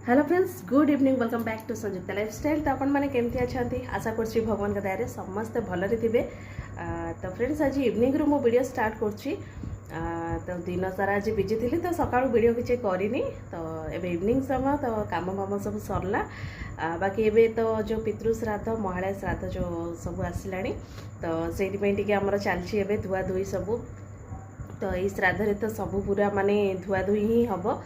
Hello friends good evening welcome back to Samyukta lifestyle. तो आपण मैंने केमती अच्छा आशा कर भगवान का दया समस्ते भलरे थे। तो फ्रेंड्स आज इवनिंग रू मो वीडियो स्टार्ट कर तो दिन सारा आज बिजी थी तो सका वीडियो किसी करनी तो एबे इवनिंग समय तो काम फाम सब सरला। बाकी एबे तो जो पितृ श्राद्ध महालय श्राद्ध जो सब आसला तो से आमर चलती एबे धुआ धुई सब। तो ये श्राद्ध तो सब पूरा माने धुआ धुई ही हम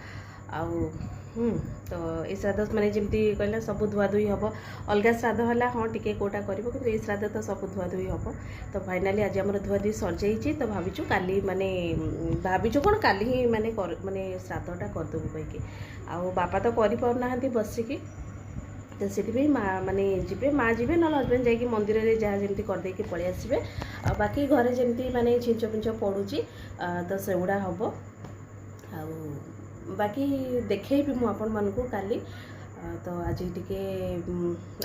तो ये श्राद्ध माने जमती कहला सब धुआ धुई हम। अलग श्राद्ध है हाँ टी कोटा कर ये श्राद्ध तो सब धुआ धुई हम। तो फाइनाली आज आम धुआ धुई सर जाइए तो भाविचु काली माने भाविचु कौन काली ही माने माने श्राद्धटा करदेबू कहीकि आउ बापा तो करना बसिकी तो से माने जी माँ जी ना हजबैंड जाकि मंदिर में जहाँ जमी करदेकी पलि आसबे। बाकी घरे जमी माने छिंच पिंच पड़ुची तो से गुड़ा हम आ बाकी देखेबी मु आपण मानकु काली। तो आज टिके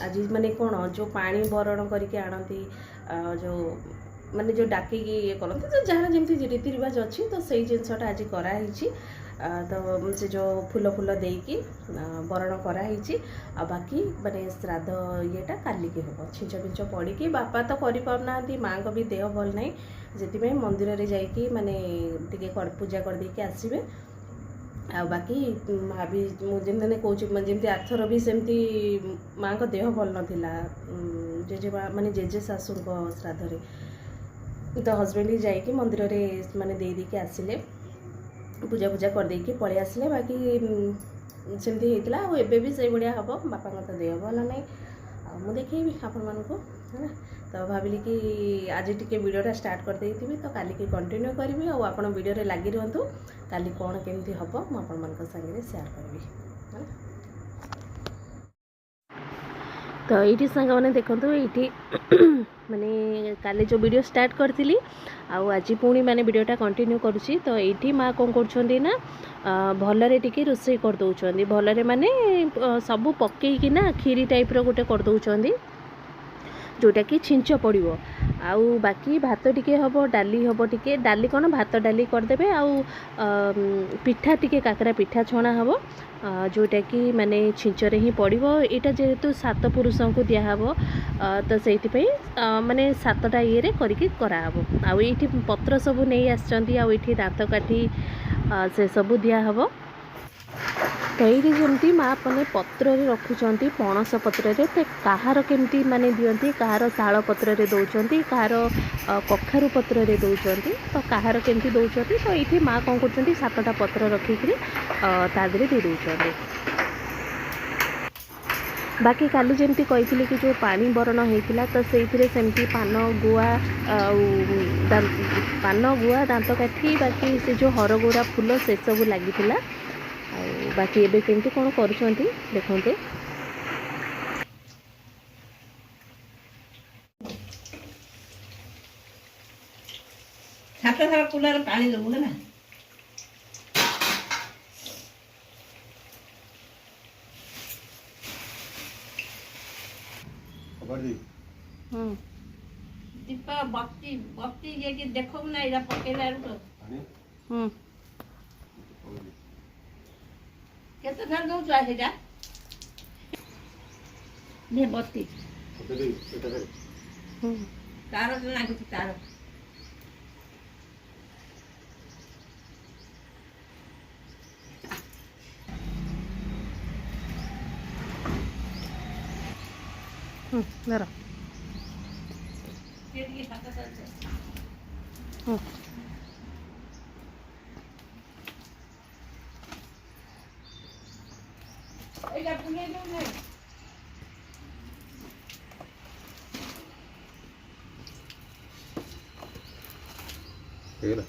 आज माने कौन जो पानी बरण करके आनती जो माने जो डाकी ये करते तो जहाँ जमी रीति रिवाज अच्छी तो सही जिनसटा आज कराई। तो से जो फूल फूल देकी बरण कराई आ बाकी माने श्राद्ध येटा काली के हम छिंच पिंच पड़ी बापा तो करना माँ को भी देह भल ना जी मंदिर में जाकि माने टिके पूजा कर देके आसबे। आ बाकी भाभी मुझे कौन जमी आरथर भी सेमती माँ को देह भल नाला जेजे माने जेजे शाशु श्राद्ध तो हजबैंड ही जाकि मंदिर में माने देके आसिले पूजा पूजा कर देकी पलि आसिले। बाकी सेमती होता एबे भी से भाया हम बापा तो देह भल ना मुझे देखेबी आपण मानक है। तो भाविली कि आज टिके वीडियोटा स्टार्ट कर देती तो काली की कंटिन्यू करी और आप वीडियो रे लगी रुहतु काली कौन केमती हम मुझे सागे सेयार करी है। तो ये सांग मैंने देखो ये माने काली जो वीडियो स्टार्ट करी आज पुणी माने वीडियोटा कंटिन्यू करुँची। तो ये माँ कौन कर भलरे टिके रोषे कर दौरान भलरे माने सब पकईकि ना खीरी टाइप रो गोटे कर दौरान जोटा कि छिंच पड़ो आउ बाकी भात टिके हम डाली हम टिके डाली कौन भात डाली करदे आउ पिठा टिके काकरा पिठा छणा हम जोटा कि माने छिंचरे ही पड़ो। यहाँ जेहेतु 7 पुरुष को दिहब तो से माने 7टा ये करके कराहब आउ ये पत्र सब नहीं आसचंती आउ ये दांत काठी से सब दिहब। तो ये जमी माँ मैंने पत्र रखुंट पणस पत्र कहार केमती माने दियंती कहार शाल पत्र दौरान कहार कखारू पत्र दौरान तो कहार केमती दौरान। तो ये माँ कौन कर 7टा पत्र रखिक तादे दे दौरान। बाकी काली जमती कही कि जो पानी बरण होता तो से सेमती पान गुआ दांत काठी बाकी से जो हरगोड़ा फूल से सब लगी। बाकी एबे केमती कौन करुँच देखते कूलर पानी दबू ना दीप बत्ती बत्ती ये देखो ना इरा पकेला तो केते धर दउ जा हेजा ने बत्ती तार लागु तार जरा ये खाता चल एटा पुने दो ने ठीक है।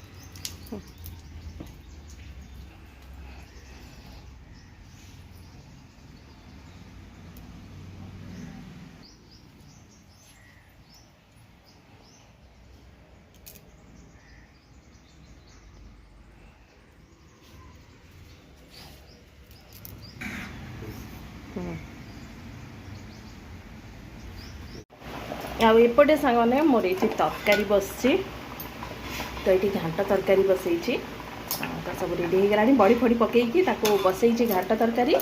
आउपटे सांगने मोर ये तरकारी बस तो ये घांट तरकारी बसई तो सब रेडी हो गला बड़ी फड़ी पकईकी बसई घाट तरकारी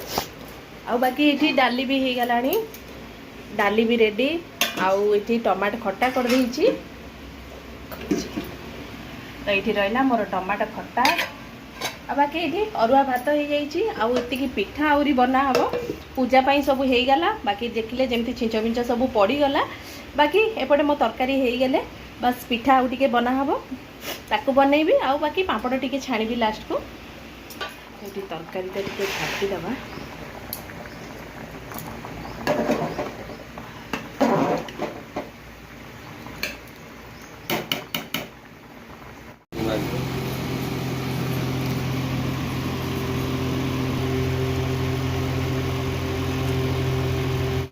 आउ बाकी ये डाली भी हो गलानी डाली भी रेडी आउ ये टमाटो खट्टा कर देइछि तो ये रहा मोर टमाटो खट्टा आ बाकी ये अरुआ भात हो जाइए आती पिठा आहरी बना हम पूजापाई सब हो गला बाकी देखिले जमी छिंच मिंच सब पड़गला बाकी एपटे मो तरकारी हो गले बस पिठा आउ टे बना हम ताकू बनैबी आउ बाकी पापड़ टे छाणी लास्ट को ये तरकारी छापी दबा